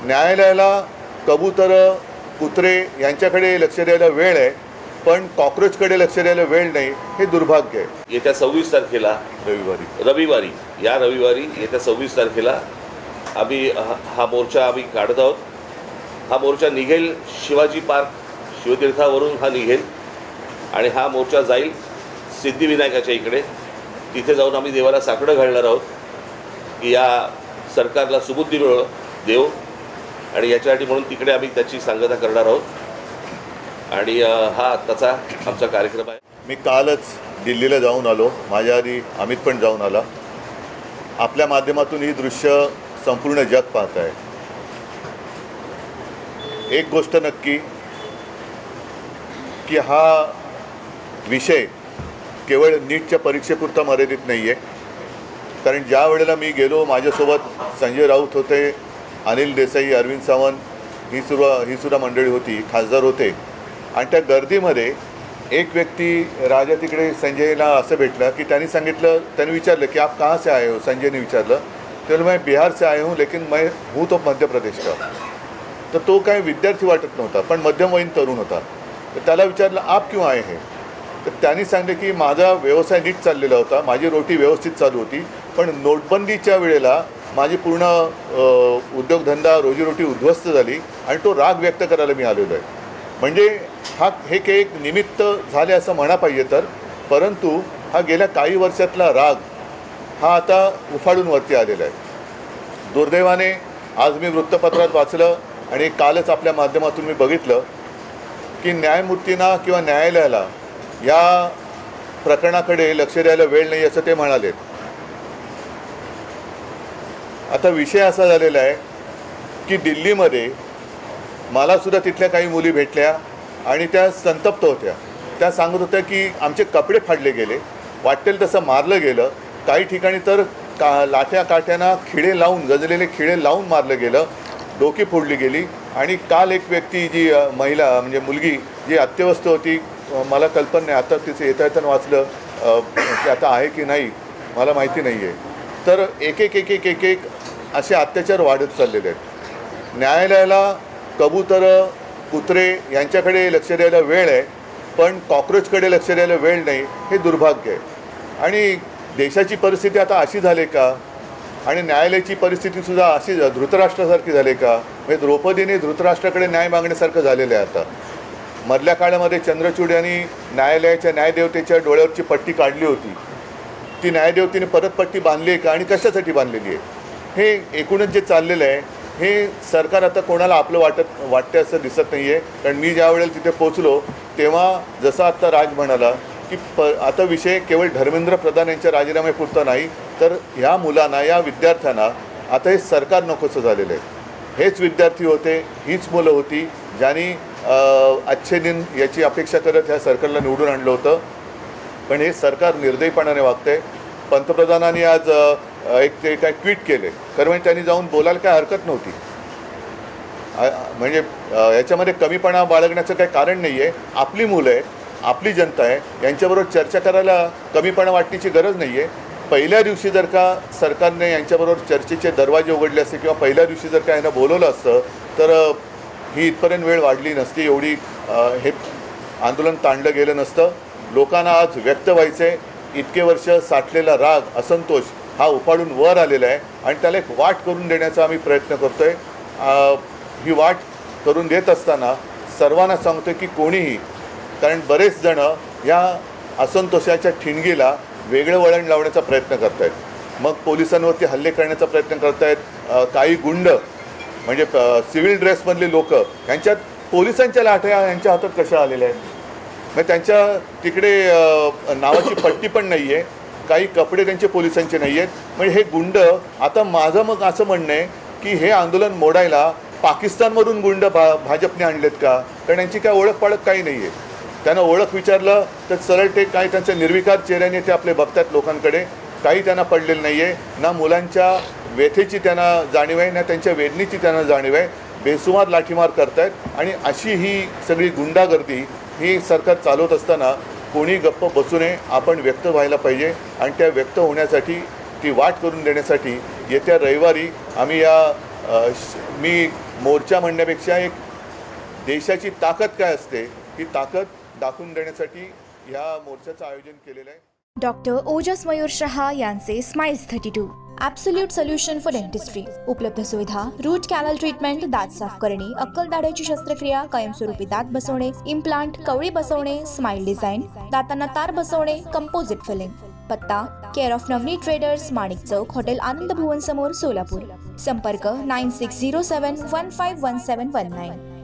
न्यायालयाला कबूतरं कुत्रे यांच्याकडे लक्ष द्यायला वेळ आहे, पण कॉक्रोचकडे लक्ष द्यायला वेळ नाही, हे दुर्भाग्य आहे. येत्या 26 तारखेला रविवारी येत्या 26 तारखेला आम्ही हा मोर्चा काढत आहोत. हा मोर्चा निघेल शिवाजी पार्क शिवतीर्थावरून हा निघेल आणि हा मोर्चा जाईल सिद्धिविनायकाच्या इकडे. तिथे जाऊन आम्ही देवाला साकडं घालणार आहोत की या सरकारला सुबुद्धी देव, आणि याच्यासाठी म्हणून तिकडे आम्ही त्याची सांगता करणार आहोत आणि हा आत्ताचा आमचा कार्यक्रम आहे. मी कालच दिल्लीला जाऊन आलो, माझ्या आधी अमित पण जाऊन आला. आपल्या माध्यमातून ही दृश्य संपूर्ण जग पाहत आहे. एक गोष्ट नक्की की हा विषय केवळ नीटच्या परीक्षेपुरता मर्यादित नाही आहे. कारण ज्या वेळेला मी गेलो, माझ्यासोबत संजय राऊत होते, अनिल देसाई, अरविंद सावंत ही सुद्धा मंडळी होती, खासदार होते. आणि त्या गर्दीमध्ये एक व्यक्ती राजा तिकडे संजयला असं भेटला की त्यांनी विचारलं की आप कहाँ से आए हो. संजयने विचारलं, तर मैं बिहार से आए हूँ लेकिन मैं हूँ तो मध्य प्रदेश का. तर तो काय विद्यार्थी वाटत नव्हता, पण मध्यमवयीन तरुण होता. तर त्याला विचारलं आप क्यों आए हैं. तर त्यांनी सांगितलं की माझा व्यवसाय नीट चाललेला होता, माझी रोटी व्यवस्थित चालू होती, पण नोटबंदीच्या वेळेला माझी पूर्ण उद्योगधंदा रोजीरोटी उद्ध्वस्त झाली आणि तो राग व्यक्त करायला मी आलेलो आहे. म्हणजे हे काही एक निमित्त झाले असं म्हणा पाहिजे तर, परंतु हा गेल्या काही वर्षातला राग हा आता उफाळून वरती आलेला आहे. दुर्दैवाने आज मी वृत्तपत्रात वाचलं आणि कालच आपल्या माध्यमातून मी बघितलं की न्यायमूर्तींना किंवा न्यायालयाला या प्रकरणाकडे लक्ष द्यायला वेळ नाही असं ते म्हणाले. आता विषय असा झालेला आहे की दिल्लीमध्ये मलासुद्धा तिथल्या काही मुली भेटल्या आणि त्या संतप्त होत्या. त्या सांगत होत्या की आमचे कपडे फाडले गेले, वाटेल तसं मारलं गेलं, काही ठिकाणी तर लाठ्या काठ्यांना खिळे लावून, गजलेले खिळे लावून मारलं गेलं, डोकी फोडली गेली. आणि काल एक व्यक्ती, जी महिला म्हणजे मुलगी जी अत्यवस्थ होती, मला कल्पना नाही, आता तिचं येता वाचलं की आता आहे की नाही मला माहिती नाही आहे. तर एक असे अत्याचार वाढत चाललेले आहेत. न्यायालयाला कबूतरं कुत्रे यांच्याकडे लक्ष द्यायला वेळ आहे, पण कॉक्रोचकडे लक्ष द्यायला वेळ नाही, हे दुर्भाग्य आहे. आणि देशाची परिस्थिती आता अशी झाली का, आणि न्यायालयाची परिस्थितीसुद्धा अशी धृतराष्ट्रासारखी झाली का. म्हणजे द्रौपदीने धृतराष्ट्राकडे न्याय मागण्यासारखं झालेलं आहे. आता मधल्या काळामध्ये चंद्रचूड यांनी न्यायालयाच्या न्यायदेवतेच्या डोळ्यावरची पट्टी काढली होती. ती न्यायदेवतेने परत पट्टी बांधली आहे का आणि कशासाठी बांधलेली आहे. हे एकूणच जे चाललेलं आहे, हे सरकार आता कोणाला आपलं वाटतं असं दिसत नाही आहे. कारण मी ज्या वेळेला तिथे पोचलो तेव्हा जसं आत्ता राज म्हणाला की आता विषय केवळ धर्मेंद्र प्रधान यांच्या राजीनाम्यापुरता नाही, तर ह्या मुलांना, या विद्यार्थ्यांना आता हे सरकार नकोसं झालेलं आहे. हेच विद्यार्थी होते, हीच मुलं होती ज्यांनी अच्छे दिन याची अपेक्षा करत ह्या सरकारला निवडून आणलं होतं. पण हे सरकार निर्दयीपणाने वागतंय. पंतप्रधानांनी आज ते काय ट्विट केले, खरं म्हणजे त्यांनी जाऊन बोलायला काय हरकत नव्हती. म्हणजे याच्यामध्ये कमीपणा बाळगण्याचं काही कारण नाही आहे. आपली मुलं आहे, आपली जनता आहे, यांच्याबरोबर चर्चा करायला कमीपणा वाटण्याची गरज नाही आहे. पहिल्या दिवशी जर का सरकारने यांच्याबरोबर चर्चेचे दरवाजे उघडले असते किंवा पहिल्या दिवशी जर का यांना बोलवलं असतं तर ही इथपर्यंत वेळ वाढली नसती, एवढी हे आंदोलन ताणलं गेलं नसतं. लोकांना आज व्यक्त व्हायचे, इतके वर्ष साठलेला राग, असंतोष हा उफाळून वर आलेला आहे आणि त्याला एक वाट करून देण्याचा आम्ही प्रयत्न करतो आहे. ही वाट करून देत असताना सर्वांना सांगतो की कोणीही, कारण बरेच जणं या असंतोषाच्या ठिणगीला वेगळं वळण लावण्याचा प्रयत्न करत आहेत. मग पोलिसांवरती हल्ले करण्याचा प्रयत्न करत आहेत. काही गुंड म्हणजे सिव्हिल ड्रेसमधले लोक, यांच्यात पोलिसांच्या लाठ्या यांच्या हातात कशा आलेल्या आहेत. मग त्यांच्या तिकडे नावाची पट्टी पण नाही आहे, काही कपडे त्यांचे पोलिसांचे नाही आहेत. म्हणजे हे गुंड, आता माझं मग असं म्हणणं आहे की हे आंदोलन मोडायला पाकिस्तानमधून गुंड भाजपने आणलेत का. कारण यांची काय ओळख पाळख काही नाही आहे. त्यांना ओळख विचारलं तर सरळ ते काही त्यांच्या निर्विकार चेहऱ्याने ते आपले बघतात लोकांकडे. काही त्यांना पडलेलं नाही आहे. ना मुलांच्या व्यथेची त्यांना जाणीव आहे, ना त्यांच्या वेदनेची त्यांना जाणीव आहे. बेसुमार लाठीमार करतायत. आणि अशी ही सगळी गुंडागर्दी ही सरकार चालवत असताना कोणी गप्प बसू नये. आपण व्यक्त व्हायला पाहिजे आणि त्या व्यक्त होण्यासाठी ती वाट करून देण्यासाठी येत्या रविवारी आम्ही या मी मोर्चा म्हणण्यापेक्षा एक देशाची ताकद काय असते ही ताकद दाखवून देण्यासाठी ह्या मोर्चाचं आयोजन केलेलं आहे. डॉक्टर ओजस मयूर शहा यांचे smiles 32 absolute solution for dentistry. उपलब्ध सुविधा: रूट कॅनल ट्रीटमेंट, दात साफ करणे, अक्कल दाढेची शस्त्रक्रिया, कायमस्वरूपी दात बसवणे, इम्प्लांट, कवळी बसवणे, स्माइल डिझाईन, दातांना तार बसवणे, कंपोजिट फिलिंग. पत्ता: care of Navneet traders, Manik Chowk, hotel Anand Bhuvan समोर, सोलापूर. संपर्क: 9607151719.